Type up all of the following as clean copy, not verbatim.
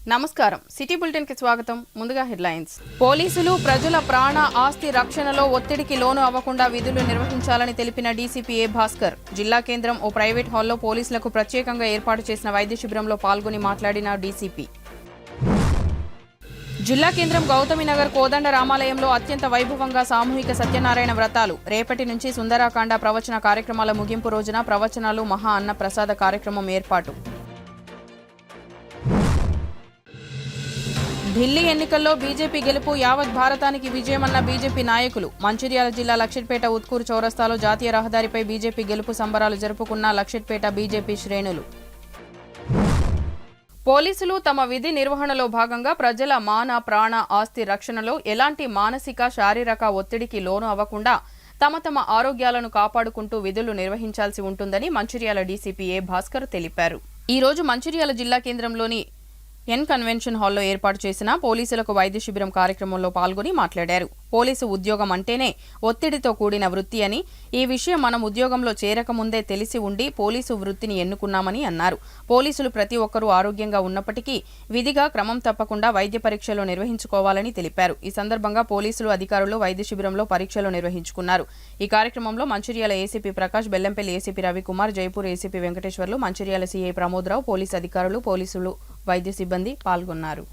నమస్కారం city bulletin కి స్వాగతం. ముందుగా హెడ్లైన్స్. పోలీసులు ప్రజల ప్రాణ ఆస్తి రక్షణలో ఒత్తిడికి లోను అవ్వకుండా విధులు నిర్వహించాలని తెలిపిన డీసీపీ ఏ భాస్కర్. జిల్లా కేంద్రం ఓ ప్రైవేట్ హాల్లో పోలీసులకు ప్రత్యేకంగా ఏర్పాటు చేసిన వైద్య శిబిరంలో పాల్గొని మాట్లాడిన డీసీపీ. జిల్లా కేంద్రం గౌతమినగర్ కోదండ రామాలయంలో అత్యంత వైభవంగా సామూహిక సత్యనారాయణ వ్రతాలు. రేపటి నుంచి సుందరాకాండ ప్రవచన కార్యక్రమాల ముగింపు రోజున ప్రవచనాలు, మహా అన్న ప్రసాద కార్యక్రమం ఏర్పాటు. ఢిల్లీ ఎన్నికల్లో బీజేపీ గెలుపు యావత్ భారతానికి విజయమన్న బీజేపీ నాయకులు. మంచిర్యాల జిల్లా లక్షెట్పేట ఉత్కూరు చౌరస్తాలో జాతీయ రహదారిపై బీజేపీ గెలుపు సంబరాలు జరుపుకున్న లక్షెట్పేట బీజేపీ శ్రేణులు. పోలీసులు తమ విధి నిర్వహణలో భాగంగా ప్రజల మాన ప్రాణ ఆస్తి రక్షణలో ఎలాంటి మానసిక శారీరక ఒత్తిడికి లోను అవ్వకుండా తమ ఆరోగ్యాలను కాపాడుకుంటూ విధులు నిర్వహించాల్సి ఉంటుందని మంచిర్యాల డీసీపీ ఏ భాస్కర్ తెలిపారు. ఈ రోజు మంచిర్యాల జిల్లా కేంద్రంలోని ఎన్ కన్వెన్షన్ హాల్లో ఏర్పాటు చేసిన పోలీసులకు వైద్య శిబిరం కార్యక్రమంలో పాల్గొని మాట్లాడారు. పోలీసు ఉద్యోగం అంటేనే ఒత్తిడితో కూడిన వృత్తి అని, ఈ విషయం మనం ఉద్యోగంలో చేరకముందే తెలిసి ఉండి పోలీసు వృత్తిని ఎన్నుకున్నామని అన్నారు. పోలీసులు ప్రతి ఒక్కరూ ఆరోగ్యంగా ఉన్నప్పటికీ విధిగా క్రమం తప్పకుండా వైద్య పరీక్షలు నిర్వహించుకోవాలని తెలిపారు. ఈ సందర్భంగా పోలీసులు అధికారులు వైద్య శిబిరంలో పరీక్షలు నిర్వహించుకున్నారు. ఈ కార్యక్రమంలో Mancherial ACP Prakash, Bellampalli ACP Ravikumar, Jaipur ACP Venkateswarlu, Mancherial CI Pramodrao, police అధికారులు, పోలీసులు, వైద్య సిబ్బంది పాల్గొన్నారు.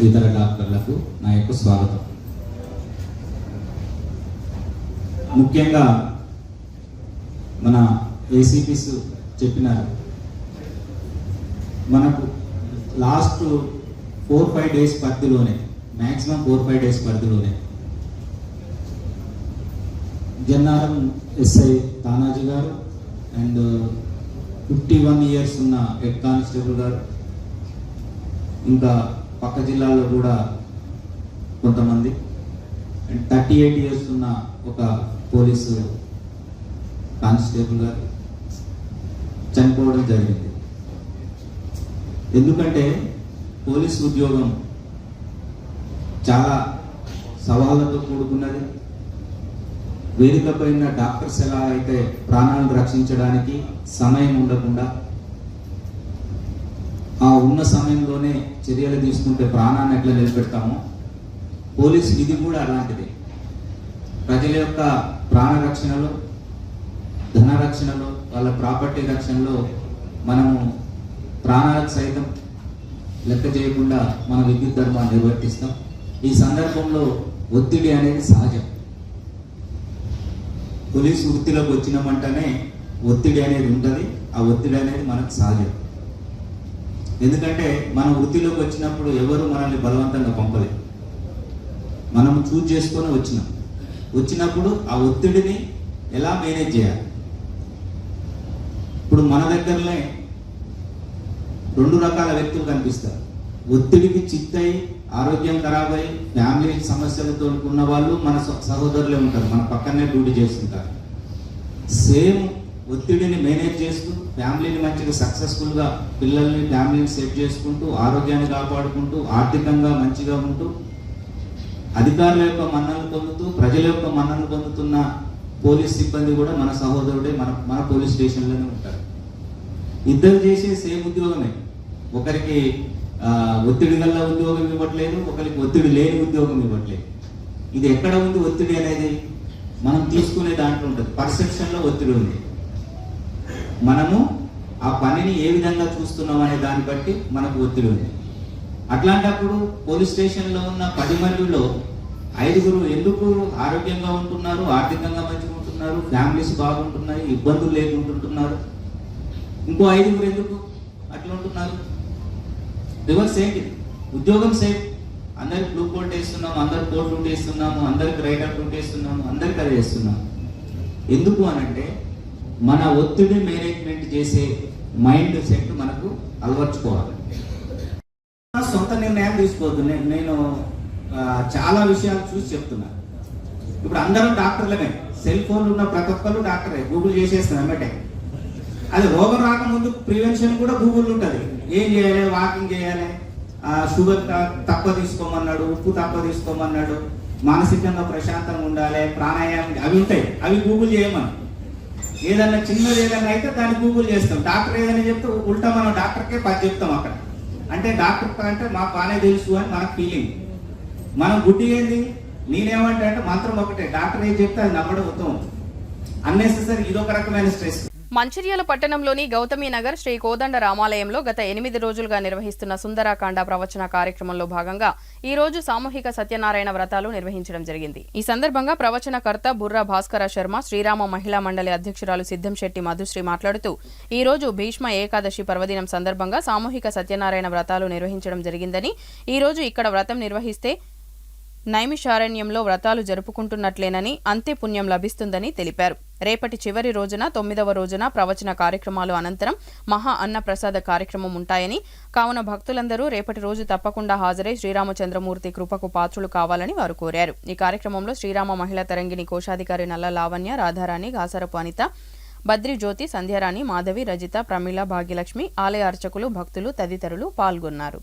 ఇతర డాక్టర్లకు నా యొక్క స్వాగతం. ముఖ్యంగా మన ఏసీపీస్ చెప్పినారు, మనకు లాస్ట్ 4-5 డేస్ పరిధిలోనే, మ్యాక్సిమం 4-5 డేస్ పరిధిలోనే జన్నారం ఎస్ఐ తానాజీ గారు అండ్ 51 ఇయర్స్ ఉన్న హెడ్ కానిస్టేబుల్ గారు, ఇంకా పక్క జిల్లాలో కూడా కొంతమంది, అండ్ 38 ఇయర్స్ ఉన్న ఒక పోలీసు కానిస్టేబుల్ గారు చనిపోవడం జరిగింది. ఎందుకంటే పోలీసు ఉద్యోగం చాలా సవాళ్ళతో కూడుకున్నది. వేదికపై ఉన్న డాక్టర్స్ ఎలా అయితే ప్రాణాలను రక్షించడానికి సమయం ఉండకుండా ఆ ఉన్న సమయంలోనే చర్యలు తీసుకుంటే ప్రాణాన్ని ఎట్లా నిలబెడతామో, పోలీసు విధి కూడా అలాంటిది. ప్రజల యొక్క ప్రాణ రక్షణలో, ధన రక్షణలో, వాళ్ళ ప్రాపర్టీ రక్షణలో మనము ప్రాణాలకు సైతం లెక్క చేయకుండా మన విద్యుత్ ధర్మాన్ని నిర్వర్తిస్తాం. ఈ సందర్భంలో ఒత్తిడి అనేది సహజం. పోలీసు వృత్తిలోకి వచ్చినామంటేనే ఒత్తిడి అనేది ఉంటుంది. ఆ ఒత్తిడి అనేది మనకు సహజం. ఎందుకంటే మన వృత్తిలోకి వచ్చినప్పుడు ఎవరు మనల్ని బలవంతంగా పంపలేదు, మనం చూజ్ చేసుకొని వచ్చినప్పుడు ఆ ఒత్తిడిని ఎలా మేనేజ్ చేయాలి. ఇప్పుడు మన దగ్గరనే 2 రకాల వ్యక్తులు కనిపిస్తారు. ఒత్తిడికి చిత్తయి ఆరోగ్యం ఖరాబ్ అయ్యి ఫ్యామిలీ సమస్యలతో ఉన్న వాళ్ళు మన సహోదరులే ఉంటారు, మన పక్కనే డ్యూటీ చేస్తుంటారు. సేమ్ ఒత్తిడిని మేనేజ్ చేస్తూ ఫ్యామిలీని మంచిగా సక్సెస్ఫుల్గా పిల్లల్ని ఫ్యామిలీని సెట్ చేసుకుంటూ ఆరోగ్యాన్ని కాపాడుకుంటూ ఆర్థికంగా మంచిగా ఉంటూ అధికారుల యొక్క మన్ననలు పొందుతూ ప్రజల యొక్క మన్ననలు పొందుతున్న పోలీస్ సిబ్బంది కూడా మన సహోదరుడే మన పోలీస్ స్టేషన్లోనే ఉంటారు. ఇద్దరు చేసే సేమ్ ఉద్యోగమే. ఒకరికి ఒత్తిడి గల ఉద్యోగం ఇవ్వట్లేదు, ఒకరికి ఒత్తిడి లేని ఉద్యోగం ఇవ్వట్లేదు. ఇది ఎక్కడ ఉంది ఒత్తిడి అనేది? మనం తీసుకునే దాంట్లో ఉంటుంది. పర్సెప్షన్లో ఒత్తిడి ఉంది. మనము ఆ పనిని ఏ విధంగా చూస్తున్నాం అనే దాన్ని బట్టి మనకు ఒత్తిడి ఉంది. అట్లాంటప్పుడు పోలీస్ స్టేషన్లో ఉన్న 10 మందిలో 5గురు ఎందుకు ఆరోగ్యంగా ఉంటున్నారు, ఆర్థికంగా మంచిగా ఉంటున్నారు, ఫ్యామిలీస్ బాగుంటున్నాయి, ఇబ్బందులు లేకుంటుంటున్నారు? ఇంకో 5గురు ఎందుకు అట్లా ఉంటున్నారు? రివర్స్ ఏంటి? ఉద్యోగం సేమ్. అందరికి బ్లూ కోట్ వేస్తున్నాము, అందరికి కోట్ రూట్ వేస్తున్నాము, అందరికి రైటర్ రూట్ వేస్తున్నాము, అందరికి అది వేస్తున్నాము. ఎందుకు అనంటే మన ఒత్తిడి మేనేజ్మెంట్ చేసే మైండ్ సెట్ మనకు అలవర్చుకోవాలి. సొంత నిర్ణయాలు తీసుకోవద్దు. నేను చాలా విషయాలు చూసి చెప్తున్నాను. ఇప్పుడు అందరూ డాక్టర్లమే. సెల్ ఫోన్లు ఉన్న ప్రతి ఒక్కరు డాక్టరే. గూగుల్ చేసేస్తాను అన్నమాట. అది రోగం రాకముందు ప్రివెన్షన్ కూడా గూగుల్ ఉంటుంది. ఏం చేయాలి? వాకింగ్ చేయాలి, షుగర్ తక్కువ తీసుకోమన్నాడు, ఉప్పు తక్కువ తీసుకోమన్నాడు, మానసికంగా ప్రశాంతంగా ఉండాలి, ప్రాణాయామం, అవి ఉంటాయి. అవి గూగుల్ చేయమని. ఏదన్నా చిన్నది ఏదన్నా అయితే దాన్ని గూగుల్ చేస్తాం. డాక్టర్ ఏదైనా చెప్తే ఉల్టా మనం డాక్టర్కే 10 చెప్తాం అక్కడ. అంటే డాక్టర్ అంటే మాకు బాగానే తెలుసు అని మనకు ఫీలింగ్. మనం గుడ్డి ఏంది? నేనేమంటే అంటే మంత్రం ఒకటే, డాక్టర్ ఏం చెప్తే అది నమ్మడం ఉత్తమం. అన్నెసెసరీ ఇదొక రకమైన స్ట్రెస్. మంచిర్యాల పట్టణంలోని గౌతమీనగర్ శ్రీ కోదండ రామాలయంలో గత 8 రోజులుగా నిర్వహిస్తున్న సుందరాకాండ ప్రవచన కార్యక్రమంలో భాగంగా ఈ రోజు సామూహిక సత్యనారాయణ వ్రతాలు నిర్వహించడం జరిగింది. ఈ సందర్భంగా ప్రవచనకర్త బుర్రా భాస్కర శర్మ, శ్రీరామ మహిళా మండలి అధ్యక్షురాలు సిద్ధంశెట్టి మధుశ్రీ మాట్లాడుతూ ఈ రోజు భీష్మ ఏకాదశి పర్వదినం సందర్భంగా సామూహిక సత్యనారాయణ వ్రతాలు నిర్వహించడం జరిగిందని, ఈ రోజు ఇక్కడ వ్రతం నిర్వహిస్తే నైమిషారణ్యంలో వ్రతాలు జరుపుకుంటున్నట్లేనని, అంతే పుణ్యం లభిస్తుందని తెలిపారు. రేపటి చివరి రోజున 9వ రోజున ప్రవచన కార్యక్రమాలు అనంతరం మహా అన్న ప్రసాద కార్యక్రమం ఉంటాయని, కావున భక్తులందరూ రేపటి రోజు తప్పకుండా హాజరై శ్రీరామచంద్రమూర్తి కృపకు పాత్రులు కావాలని వారు కోరారు. ఈ కార్యక్రమంలో శ్రీరామ మహిళా తరంగిణి కోశాధికారి నల్ల లావణ్య, రాధారాణి, గాసరపు అనిత, బద్రి జ్యోతి, సంధ్యారాణి, మాధవి, రజిత, ప్రమీల, భాగ్యలక్ష్మి, ఆలయ అర్చకులు, భక్తులు తదితరులు పాల్గొన్నారు.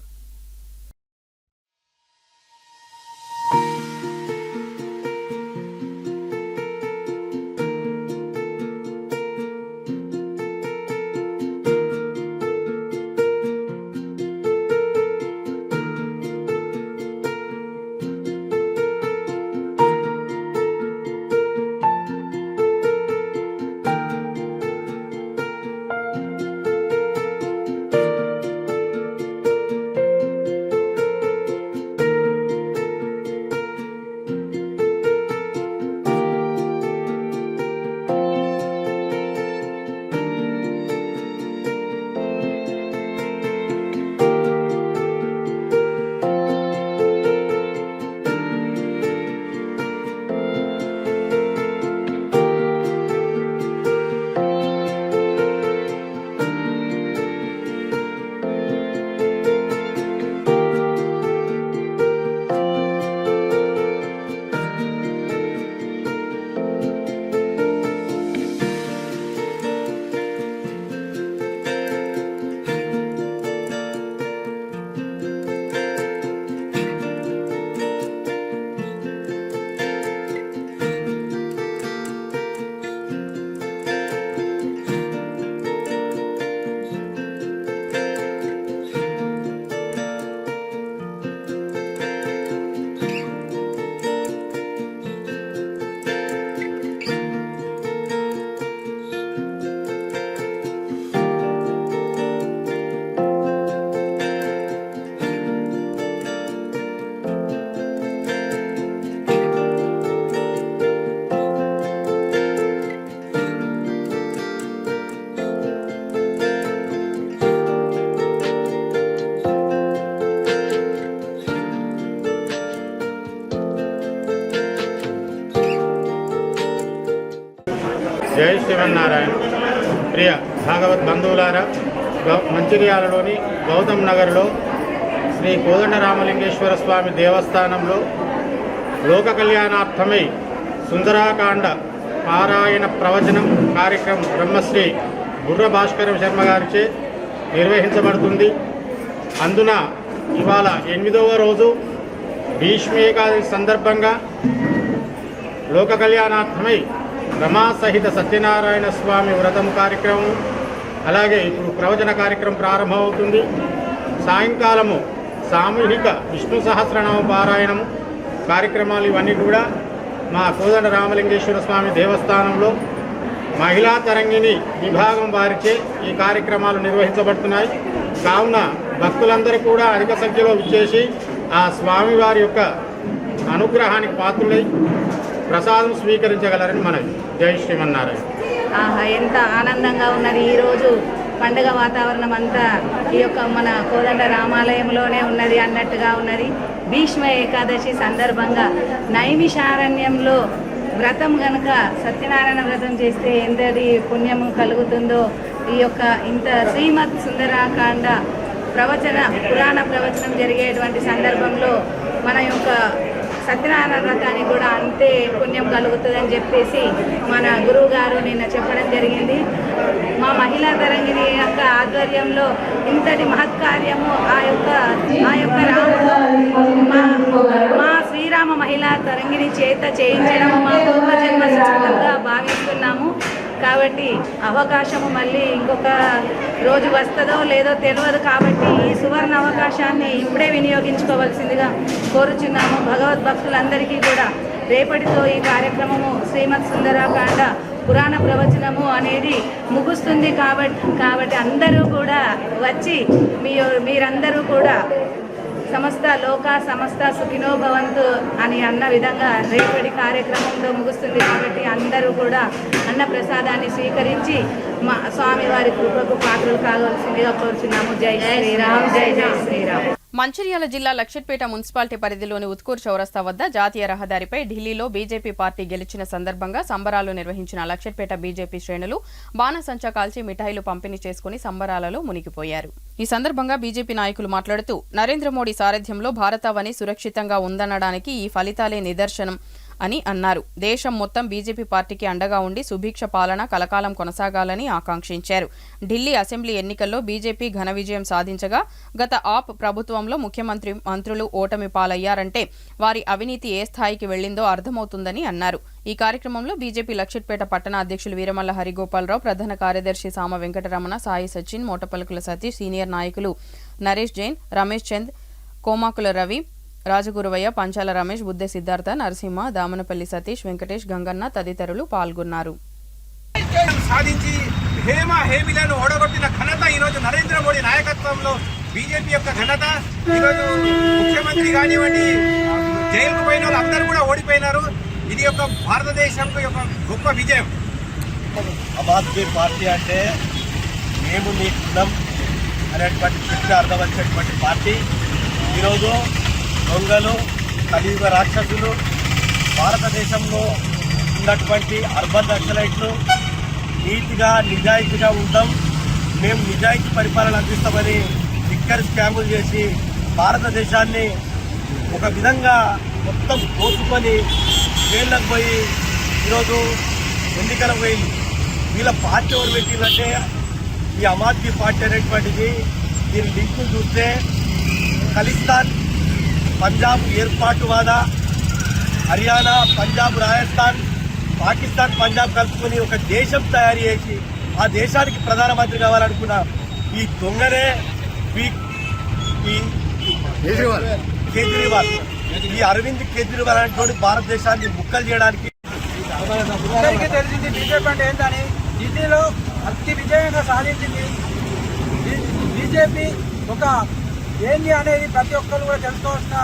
జై శ్రీమన్నారాయణ. ప్రియ భాగవత్ బంధువులారా, మంచిర్యాలలోని గౌతమ్ నగర్లో శ్రీ కోదండ రామలింగేశ్వర స్వామి దేవస్థానంలో లోక కళ్యాణార్థమై సుందరాకాండ పారాయణ ప్రవచనం కార్యక్రమం బ్రహ్మశ్రీ బుర్ర భాస్కర శర్మ గారిచే నిర్వహించబడుతుంది. అందున ఇవాళ 8వ రోజు భీష్మేకాదశి సందర్భంగా లోక కళ్యాణార్థమై రమా సహిత సత్యనారాయణ స్వామి వ్రతం కార్యక్రమం, అలాగే ఇప్పుడు ప్రవచన కార్యక్రమం ప్రారంభమవుతుంది. సాయంకాలము సామూహిక విష్ణు సహస్రనామ పారాయణము కార్యక్రమాలు ఇవన్నీ కూడా మా కోదండ రామలింగేశ్వర స్వామి దేవస్థానంలో మహిళా తరంగిణి విభాగం వారిచే ఈ కార్యక్రమాలు నిర్వహించబడుతున్నాయి. కావున భక్తులందరూ కూడా అధిక సంఖ్యలో విచ్చేసి ఆ స్వామివారి యొక్క అనుగ్రహానికి పాత్రులై ప్రసాదం స్వీకరించగలరని మనవి. జై శ్రీమన్నారాయణ. ఎంత ఆనందంగా ఉన్నది. ఈరోజు పండుగ వాతావరణం అంతా ఈ యొక్క మన కోదండ రామాలయంలోనే ఉన్నది అన్నట్టుగా ఉన్నది. భీష్మ ఏకాదశి సందర్భంగా నైమిషారణ్యంలో వ్రతం గనక సత్యనారాయణ వ్రతం చేస్తే ఎంతటి పుణ్యము కలుగుతుందో ఈ యొక్క ఇంత శ్రీమద్ సుందరాకాండ పురాణ ప్రవచనం జరిగేటువంటి సందర్భంలో మన యొక్క సత్యనారాయణ వ్రతానికి కూడా అంతే పుణ్యం కలుగుతుందని చెప్పేసి మన గురువు గారు నిన్న చెప్పడం జరిగింది. మా మహిళా తరంగిణి యొక్క ఆధ్వర్యంలో ఇంతటి మహత్కార్యము ఆ యొక్క మా శ్రీరామ మహిళా తరంగిణి చేత చేయించడం మా పూర్వజన్మ సుకృతంగా భావిస్తున్నాము. కాబట్టి అవకాశము మళ్ళీ ఇంకొక రోజు వస్తుందో లేదో తెలియదు. కాబట్టి ఈ సువర్ణ అవకాశాన్ని ఇప్పుడే వినియోగించుకోవాల్సిందిగా కోరుచున్నాము. భగవద్భక్తులందరికీ కూడా రేపటితో ఈ కార్యక్రమము శ్రీమద్ సుందరాకాండ పురాణ ప్రవచనము అనేది ముగుస్తుంది. కాబట్టి అందరూ కూడా వచ్చి మీరందరూ కూడా సమస్త సుఖినో భవంతు అని అన్న విధంగా రేపటి కార్యక్రమంతో ముగుస్తుంది. కాబట్టి అందరూ కూడా అన్న ప్రసాదాన్ని స్వీకరించి మా స్వామివారి కృపకు పాత్రలు కావాల్సిందిగా కోరుచున్నాము. జై శ్రీరామ్. జై జై శ్రీరామ్. మంచిర్యాల జిల్లా లక్షట్పేట మున్సిపాలిటీ పరిధిలోని ఉత్కూర్ చౌరస్తా వద్ద జాతీయ రహదారిపై ఢిల్లీలో బీజేపీ పార్టీ గెలిచిన సందర్భంగా సంబరాలు నిర్వహించిన లక్షట్పేట బీజేపీ శ్రేణులు బాణసంచా కాల్చి మిఠాయిలు పంపిణీ చేసుకుని సంబరాలలో మునిగిపోయారు. ఈ సందర్భంగా బీజేపీ నాయకులు మాట్లాడుతూ నరేంద్ర మోడీ సారథ్యంలో భారతావని సురక్షితంగా ఉందనడానికి ఈ ఫలితాలే నిదర్శనం అని అన్నారు. దేశం మొత్తం బీజేపీ పార్టీకి అండగా ఉండి సుభిక్ష పాలన కలకాలం కొనసాగాలని ఆకాంక్షించారు. ఢిల్లీ అసెంబ్లీ ఎన్నికల్లో బీజేపీ ఘన విజయం సాధించగా గత ఆప్ ప్రభుత్వంలో ముఖ్యమంత్రి మంత్రులు ఓటమి పాలయ్యారంటే వారి అవినీతి ఏ స్థాయికి వెళ్లిందో అర్థమవుతుందని అన్నారు. ఈ కార్యక్రమంలో బీజేపీ లక్షట్పేట పట్టణ అధ్యక్షులు వీరమల్ల హరిగోపాలరావు, ప్రధాన కార్యదర్శి సామ వెంకటరమణ, సాయి సచిన్, మోటపలుకుల సతీష్, సీనియర్ నాయకులు నరేష్ జైన్, రమేష్ చంద్, కోమాకుల రవి, రాజగురువయ్య, పంచాల రమేష్, బుద్దె సిద్ధార్థ, నరసింహ, దామనపల్లి సతీష్, వెంకటేష్, గంగన్న తదితరులు పాల్గొన్నారు. సాధించి హేమీలను ఓడగొట్టిన ఘనత ఈరోజు నరేంద్ర మోడీ నాయకత్వంలో బీజేపీ యొక్క ఘనత. ఈరోజు ముఖ్యమంత్రి కానివ్వండి, జైలుకు పోయిన వాళ్ళు అందరూ కూడా ఓడిపోయినారు. ఇది యొక్క భారతదేశం యొక్క గొప్ప విజయం. ఆమ్ ఆద్మీ పార్టీ అంటే మేము నీకున్నాం అనేటువంటి చెట్టు అర్థం వచ్చేటువంటి పార్టీ. ఈరోజు దొంగలు, కలియుగ రాక్షసులు, భారతదేశంలో ఉన్నటువంటి అర్బన్ నక్సలైట్లు నీతిగా నిజాయితీగా ఉంటాం, మేము నిజాయితీ పరిపాలన అందిస్తామని లిక్కర్ స్కాములు చేసి భారతదేశాన్ని ఒక విధంగా మొత్తం దోచుకొని జైళ్ళకు పోయి ఈరోజు ఎన్నికలకు పోయింది. వీళ్ళ పార్టీ ఎవరు పెట్టిందంటే ఈ ఆమ్ ఆద్మీ పార్టీ అనేటువంటిది. దీని లింకులు చూస్తే ఖలిస్తాన్, పంజాబ్ ఏర్పాటువాద, హర్యానా, పంజాబ్, రాజస్థాన్, పాకిస్తాన్, పంజాబ్ కలుపుకొని ఒక దేశం తయారు చేసి ఆ దేశానికి ప్రధానమంత్రి కావాలనుకున్న ఈ దొంగనే కేజ్రీవాల్, ఈ అరవింద్ కేజ్రీవాల్ అనేటువంటి భారతదేశాన్ని ముక్కలు చేయడానికి తెలిసింది బీజేపీ అంటే ఏంటని. ఢిల్లీలో అతి విజయంగా సాధించింది బీజేపీ. ఒక ఏంటి అనేది ప్రతి ఒక్కరు కూడా తెలుసుకోవాల్సిన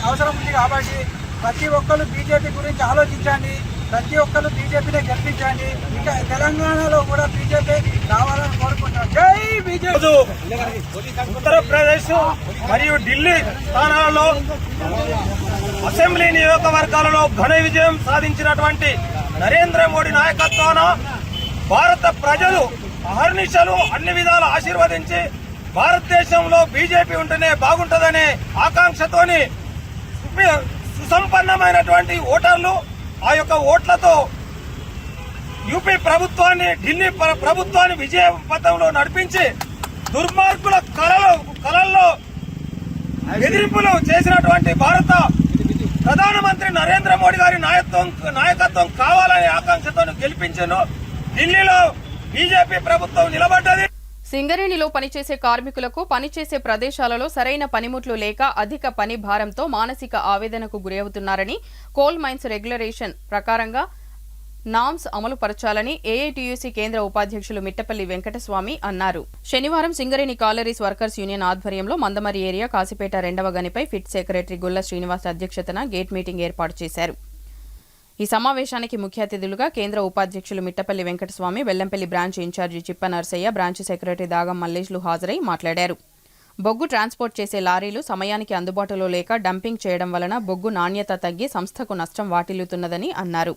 అవసరం ఉంది. కాబట్టి ప్రతి ఒక్కరు బీజేపీ గురించి ఆలోచించండి, ప్రతి ఒక్కరు బీజేపీనే గెలిపించండి. ఇంకా తెలంగాణలో కూడా బీజేపీ రావాలని కోరుకుంటున్నాం. జై బీజేపీ. ఉత్తరప్రదేశ్ మరియు ఢిల్లీ స్థానాలలో అసెంబ్లీ నియోజకవర్గాలలో ఘన విజయం సాధించినటువంటి నరేంద్ర మోడీ నాయకత్వాన భారత ప్రజలు అహర్నిశలు అన్ని విధాలు ఆశీర్వదించి భారతదేశంలో బీజేపీ ఉంటేనే బాగుంటుందనే ఆకాంక్షతోని సుసంపన్నమైనటువంటి ఓటర్లు ఆ యొక్క ఓట్లతో యూపీ ప్రభుత్వాన్ని ఢిల్లీ ప్రభుత్వాన్ని విజయ పథంలో నడిపించి దుర్మార్గుల కలల్లో బెదిరింపులు చేసినటువంటి భారత ప్రధానమంత్రి నరేంద్ర మోడీ గారి నాయకత్వం కావాలనే ఆకాంక్షతో గెలిపించాను. ఢిల్లీలో బీజేపీ ప్రభుత్వం నిలబడ్డది. సింగరేణిలో పనిచేసే కార్మికులకు పనిచేసే ప్రదేశాలలో సరైన పనిముట్లు లేక అధిక పని భారంతో మానసిక ఆవేదనకు గురవుతున్నారని కోల్ మైన్స్ రెగ్యులేషన్ ప్రకారంగా నామ్స్ అమలు పరచాలని ఏఐటీయూసీ కేంద్ర ఉపాధ్యక్షులు మిట్టపల్లి వెంకటస్వామి అన్నారు. శనివారం సింగరేణి కాలరీస్ వర్కర్స్ యూనియన్ ఆధ్వర్యంలో మందమరి ఏరియా కాసిపేట 2వ గనిపై ఫిట్ సెక్రటరీ గుల్ల శ్రీనివాస్ అధ్యక్షతన గేట్ మీటింగ్ ఏర్పాటు చేశారు. ఈ సమావేశానికి ముఖ్య అతిథులుగా కేంద్ర ఉపాధ్యక్షులు మిట్టపల్లి వెంకటస్వామి, వెల్లంపల్లి బ్రాంచ్ ఇన్ఛార్జి చిప్ప నర్సయ్య, బ్రాంచ్ సెక్రటరీ దాగం మల్లేష్లు హాజరై మాట్లాడారు. బొగ్గు ట్రాన్స్పోర్ట్ చేసే లారీలు సమయానికి అందుబాటులో లేక డంపింగ్ చేయడం వలన బొగ్గు నాణ్యత తగ్గి సంస్థకు నష్టం వాటిల్లుతున్నదని అన్నారు.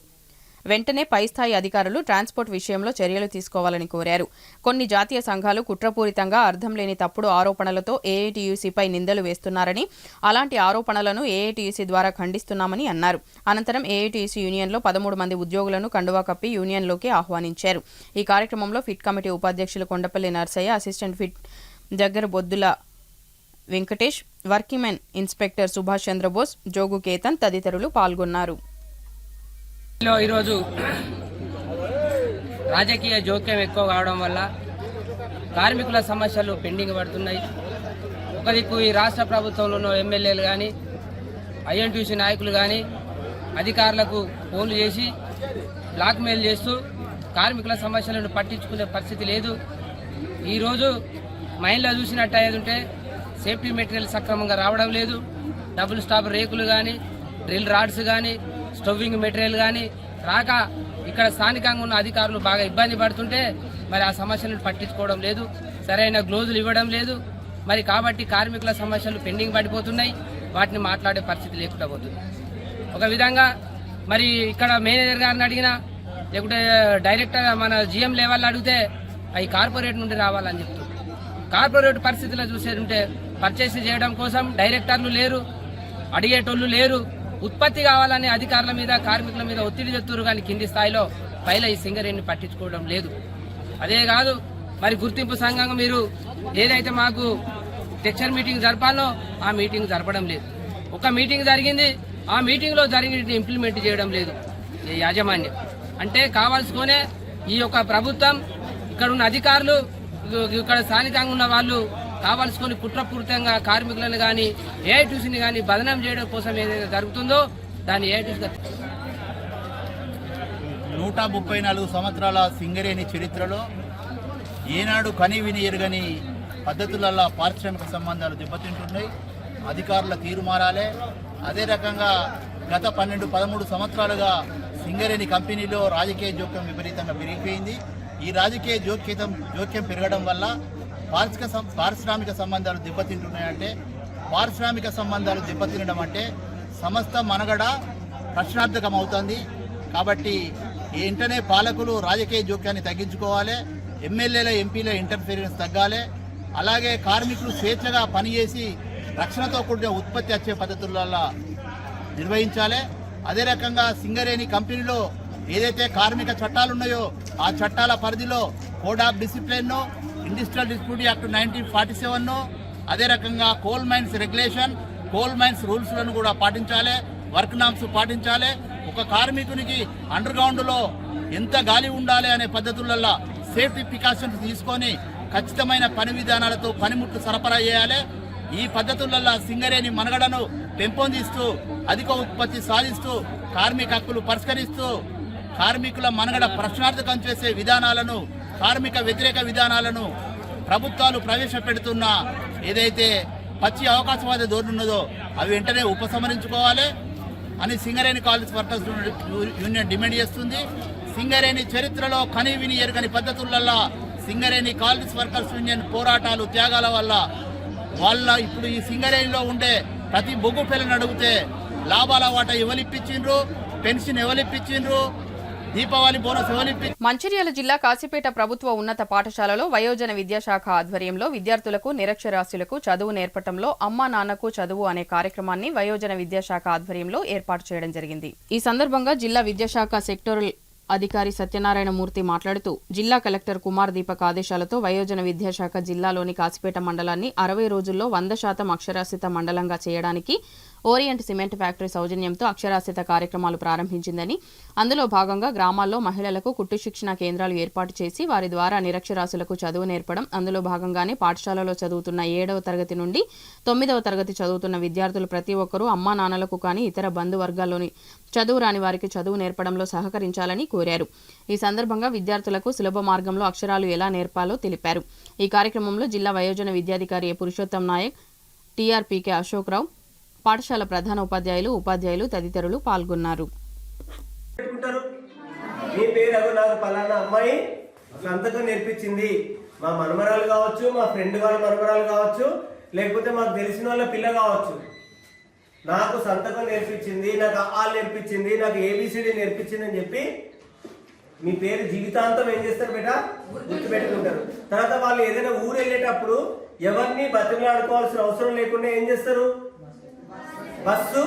వెంటనే పై స్థాయి అధికారులు ట్రాన్స్పోర్ట్ విషయంలో చర్యలు తీసుకోవాలని కోరారు. కొన్ని జాతీయ సంఘాలు కుట్రపూరితంగా అర్థం లేని తప్పుడు ఆరోపణలతో ఏఐటీయూసీపై నిందలు వేస్తున్నారని, అలాంటి ఆరోపణలను ఏఐటీయూసీ ద్వారా ఖండిస్తున్నామని అన్నారు. అనంతరం ఏఐటీయూసీ యూనియన్లో 13 మంది ఉద్యోగులను కండువా కప్పి యూనియన్లోకి ఆహ్వానించారు. ఈ కార్యక్రమంలో ఫిట్ కమిటీ ఉపాధ్యక్షులు కొండపల్లి నర్సయ్య, అసిస్టెంట్ ఫిట్ దగ్గర Boddula Venkatesh, working men inspector Subhash Chandrabose, Jogu Ketan తదితరులు పాల్గొన్నారు. ఈరోజు రాజకీయ జోక్యం ఎక్కువ కావడం వల్ల కార్మికుల సమస్యలు పెండింగ్ పడుతున్నాయి. ఒక దిక్కు ఈ రాష్ట్ర ప్రభుత్వంలో ఉన్న ఎమ్మెల్యేలు కానీ, ఐఎన్టీయూసీ నాయకులు కానీ అధికారులకు ఫోన్లు చేసి బ్లాక్మెయిల్ చేస్తూ కార్మికుల సమస్యలను పట్టించుకునే పరిస్థితి లేదు. ఈరోజు మైన్లో చూసినట్టు అయ్యేది సేఫ్టీ మెటీరియల్ సక్రమంగా రావడం లేదు. డబుల్ స్టాప్ రేకులు కానీ, డ్రిల్ రాడ్స్ కానీ, స్టవ్వింగ్ మెటీరియల్ కానీ రాక ఇక్కడ స్థానికంగా ఉన్న అధికారులు బాగా ఇబ్బంది పడుతుంటే మరి ఆ సమస్యలను పట్టించుకోవడం లేదు, సరైన గ్లోజులు ఇవ్వడం లేదు. మరి కాబట్టి కార్మికుల సమస్యలు పెండింగ్ పడిపోతున్నాయి, వాటిని మాట్లాడే పరిస్థితి లేకుండా పోతుంది. ఒక విధంగా మరి ఇక్కడ మేనేజర్ గారిని అడిగినా, లేకుంటే డైరెక్టర్ మన జిఎం లెవెల్ అడిగితే అవి కార్పొరేట్ నుండి రావాలని చెప్తుంది. కార్పొరేట్ పరిస్థితుల్లో చూసేటుంటే పర్చేస్ చేయడం కోసం డైరెక్టర్లు లేరు, అడిగేటోళ్ళు లేరు. ఉత్పత్తి కావాలని అధికారుల మీద, కార్మికుల మీద ఒత్తిడి తెస్తున్నారు, కానీ కింది స్థాయిలో పైల ఈ సింగరేణిని పట్టించుకోవడం లేదు. అదే కాదు, మరి గుర్తింపు సంఘంగా మీరు ఏదైతే మాకు టెక్చర్ మీటింగ్ జరపాలో ఆ మీటింగ్ జరపడం లేదు. ఒక మీటింగ్ జరిగింది, ఆ మీటింగ్లో జరిగిన ఇంప్లిమెంట్ చేయడం లేదు ఈ యాజమాన్యం. అంటే కావాల్సుకునే ఈ యొక్క ప్రభుత్వం, ఇక్కడ ఉన్న అధికారులు, ఇక్కడ స్థానికంగా ఉన్న వాళ్ళు కావాల్సుకొని కుట్రపూరితంగా కార్మికులను కానీ, ఏఐటీయూసీని కానీ బదనాం చేయడం కోసం ఏదైతే జరుగుతుందో దాన్ని ఏఐటీయూసీ 134 సంవత్సరాల సింగరేణి చరిత్రలో ఏనాడు కని విని ఎరుగని పద్ధతులలో పారిశ్రామిక సంబంధాలు దెబ్బతింటున్నాయి. అధికారుల తీరు మారాలే. అదే రకంగా గత 12-13 సంవత్సరాలుగా సింగరేణి కంపెనీలో రాజకీయ జోక్యం విపరీతంగా పెరిగిపోయింది. ఈ రాజకీయ జోక్యం పెరగడం వల్ల పారిశ్రామిక సంబంధాలు దెబ్బతింటున్నాయంటే, పారిశ్రామిక సంబంధాలు దెబ్బతినడం అంటే సమస్త మనగడ ప్రశ్నార్థకం అవుతుంది. కాబట్టి వెంటనే పాలకులు రాజకీయ జోక్యాన్ని తగ్గించుకోవాలి, ఎమ్మెల్యేల ఎంపీల ఇంటర్ఫీరెన్స్ తగ్గాలి. అలాగే కార్మికులు స్వేచ్ఛగా పనిచేసి రక్షణతో కూడిన ఉత్పత్తి వచ్చే పద్ధతులలో నిర్వహించాలి. అదే రకంగా సింగరేణి కంపెనీలో ఏదైతే కార్మిక చట్టాలు ఉన్నాయో ఆ చట్టాల పరిధిలో code of discipline, industrial dispute act 1947, అదే రకంగా coal mines regulation, coal mines రూల్స్లను కూడా పాటించాలి, వర్క్ నామ్స్ పాటించాలి. ఒక కార్మికునికి అండర్ గ్రౌండ్లో ఎంత గాలి ఉండాలి అనే పద్ధతులలో సేఫ్టీ ప్రికాషన్స్ తీసుకొని ఖచ్చితమైన పని విధానాలతో పనిముట్లు సరఫరా చేయాలి. ఈ పద్ధతులలో సింగరేణి మనుగడను పెంపొందిస్తూ అధిక ఉత్పత్తి సాధిస్తూ కార్మిక హక్కులు పరిష్కరిస్తూ కార్మికుల మనుగడ ప్రశ్నార్థకం చేసే విధానాలను, కార్మిక వ్యతిరేక విధానాలను ప్రభుత్వాలు ప్రవేశపెడుతున్న ఏదైతే పచ్చి అవకాశవాద ధోరణి ఉన్నదో అవి వెంటనే ఉపసంహరించుకోవాలి అని Singareni collieries workers union demand చేస్తుంది. సింగరేణి చరిత్రలో కని విని ఎరుగని పద్ధతులలో సింగరేణి కాలరీస్ వర్కర్స్ యూనియన్ పోరాటాలు, త్యాగాల వల్ల ఇప్పుడు ఈ సింగరేణిలో ఉండే ప్రతి బొగ్గు పిల్లని అడిగితే లాభాల వాటా ఎవరిప్పించిండ్రు, పెన్షన్ ఎవరిప్పించిండ్రు, దీపావళి బోనస్ ఎవరిప్పి. మంచిర్యాల జిల్లా కాశీపేట ప్రభుత్వ ఉన్నత పాఠశాలలో వయోజన విద్యాశాఖ ఆధ్వర్యంలో విద్యార్థులకు, నిరక్షరాస్యులకు చదువు నేర్పటంలో అమ్మా నాన్నకు చదువు అనే కార్యక్రమాన్ని వయోజన విద్యాశాఖ ఆధ్వర్యంలో ఏర్పాటు చేయడం జరిగింది. ఈ సందర్భంగా జిల్లా విద్యాశాఖ సెక్టోరల్ అధికారి సత్యనారాయణమూర్తి మాట్లాడుతూ జిల్లా కలెక్టర్ కుమార్ దీపక్ ఆదేశాలతో వయోజన విద్యాశాఖ జిల్లాలోని కాసిపేట మండలాన్ని 60 రోజుల్లో 100% అక్షరాస్యత మండలంగా చేయడానికి ఓరియంట్ సిమెంట్ ఫ్యాక్టరీ సౌజన్యంతో అక్షరాస్యత కార్యక్రమాలు ప్రారంభించిందని, అందులో భాగంగా గ్రామాల్లో మహిళలకు కుట్టు శిక్షణ కేంద్రాలు ఏర్పాటు చేసి వారి ద్వారా నిరక్షరాస్యులకు చదువు నేర్పడం, అందులో భాగంగానే పాఠశాలలో చదువుతున్న 7వ తరగతి నుండి 9వ తరగతి చదువుతున్న విద్యార్థులు ప్రతి ఒక్కరూ అమ్మా నాన్నలకు కానీ ఇతర బంధువర్గాల్లోని చదువు రాని వారికి చదువు నేర్పడంలో సహకరించాలని కోరారు. ఈ సందర్భంగా విద్యార్థులకు సులభ మార్గంలో అక్షరాలు ఎలా నేర్పాలో తెలిపారు. ఈ కార్యక్రమంలో జిల్లా వయోజన విద్యాధికారి ఏ పురుషోత్తం నాయక్, టీఆర్పీకే అశోక్ రావు, పాఠశాల ప్రధాన ఉపాధ్యాయులు తదితరులు పాల్గొన్నారు. మీ పేరు నాకు పలానా అమ్మాయి సంతకం నేర్పించింది, మా మనమరాలు కావచ్చు, మా ఫ్రెండ్ వాళ్ళ మనమరాలు కావచ్చు, లేకపోతే మాకు తెలిసిన వాళ్ళ పిల్ల కావచ్చు, నాకు సంతకం నేర్పించింది, నాకు ఆల్ నేర్పించింది, నాకు ఏబిసిడి నేర్పించింది అని చెప్పి మీ పేరు జీవితాంతం ఏం చేస్తారు బేటా, గుర్తు పెట్టుకుంటారు. తర్వాత వాళ్ళు ఏదైనా ఊరు వెళ్ళేటప్పుడు ఎవరిని బతిమలాడుకోవాల్సిన అవసరం లేకుండా ఏం చేస్తారు, బస్సు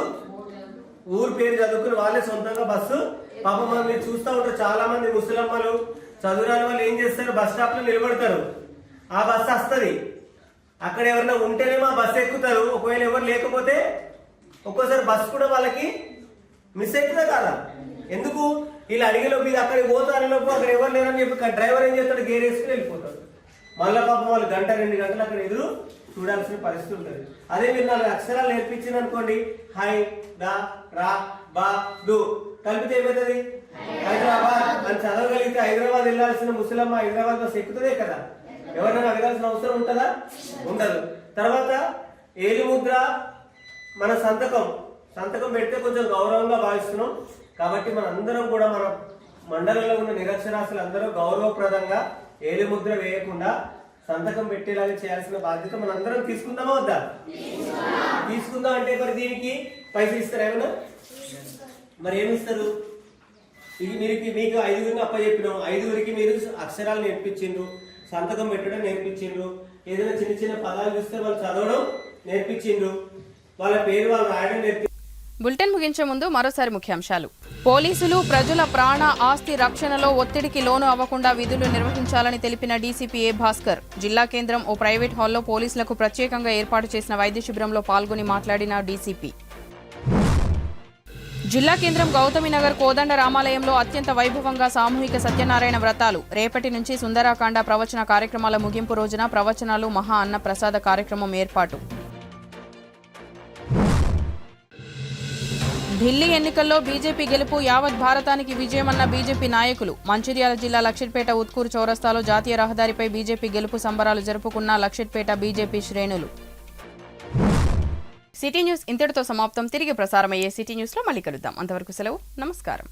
ఊరు పేరు చదువుకుని వాళ్ళే సొంతంగా బస్సు. పాపం మనం మీరు చూస్తూ ఉంటారు, చాలా మంది ముసలమ్మలు చదువురాని వాళ్ళు ఏం చేస్తారు, బస్ స్టాప్ లో నిలబడతారు, ఆ బస్సు వస్తుంది, అక్కడ ఎవరైనా ఉంటేనేమో ఆ బస్సు ఎక్కుతారు, ఒకవేళ ఎవరు లేకపోతే ఒక్కోసారి బస్సు కూడా వాళ్ళకి మిస్ అవుతుందా కాదా. ఎందుకు వీళ్ళు అడిగేలోపు ఇది అక్కడికి పోతారలోపు అక్కడ ఎవరు లేరని చెప్పి డ్రైవర్ ఏం చేస్తాడు, గేర్ వేసుకుని వెళ్ళిపోతాడు. మళ్ళీ పాపం వాళ్ళు 1-2 గంటలు అక్కడ ఎదురు చూడాల్సిన పరిస్థితి ఉంటుంది. అదే మీరు 4 అక్షరాలు నేర్పించింది అనుకోండి, హై, దా, రా, బా, దు కలిపితే ఏమవుతుంది, హైదరాబాద్ అని చదవగలిగితే హైదరాబాద్ వెళ్ళాల్సిన ముసలమ్మ హైదరాబాద్ బస్ ఎక్కుతుందే కదా, ఎవరైనా అడగాల్సిన అవసరం ఉంటుందా, ఉండదు. తర్వాత ఏలిముద్ర, మన సంతకం పెడితే కొంచెం గౌరవంగా భావిస్తున్నాం కాబట్టి మనందరం కూడా మన మండలంలో ఉన్న నిరక్షరాస్యులు అందరూ గౌరవప్రదంగా ఏలిముద్ర వేయకుండా సంతకం పెట్టేలాగా చేయాల్సిన బాధ్యత మనందరం తీసుకుందామా వద్దా? తీసుకుందాం. అంటే మరి దీనికి పైసలు ఇస్తారు ఏమన్నా, మరి ఏమిస్తారు? మీకు 5గురిని అప్పచెప్పినాం, 5గురికి మీరు అక్షరాలు నేర్పించిండ్రు, సంతకం పెట్టడం నేర్పించిండ్రు, ఏదైనా చిన్న పదాలు చూస్తే వాళ్ళు చదవడం నేర్పించిండ్రు, వాళ్ళ పేరు వాళ్ళు రాయడం నేర్పి. బులెటిన్ ముగించే ముందు మరోసారి ముఖ్యాంశాలు. పోలీసులు ప్రజల ప్రాణ ఆస్తి రక్షణలో ఒత్తిడికి లోను అవ్వకుండా విధులు నిర్వహించాలని తెలిపిన డీసీపీ ఏ భాస్కర్. జిల్లా కేంద్రం ఓ ప్రైవేట్ హాల్లో పోలీసులకు ప్రత్యేకంగా ఏర్పాటు చేసిన వైద్య శిబిరంలో పాల్గొని మాట్లాడిన డీసీపీ. జిల్లా కేంద్రం గౌతమినగర్ కోదండ రామాలయంలో అత్యంత వైభవంగా సామూహిక సత్యనారాయణ వ్రతాలు. రేపటి నుంచి సుందరాకాండ ప్రవచన కార్యక్రమాల ముగింపు రోజున ప్రవచనాలు, మహా అన్న ప్రసాద కార్యక్రమం ఏర్పాటు. ఢిల్లీ ఎన్నికల్లో బీజేపీ గెలుపు యావత్ భారతానికి విజయమన్న బీజేపీ నాయకులు. మంచిర్యాల జిల్లా లక్షిట్పేట ఉత్కూరు చౌరస్తాలో జాతీయ రహదారిపై బీజేపీ గెలుపు సంబరాలు జరుపుకున్న లక్షిట్పేట బీజేపీ శ్రేణులు. సిటీ న్యూస్ ఇంతటితో సమాప్తం. తిరిగి ప్రసారమయ్యే సిటీ న్యూస్లో మళ్ళీ కలుద్దాం. అంతవరకు సెలవు. నమస్కారం.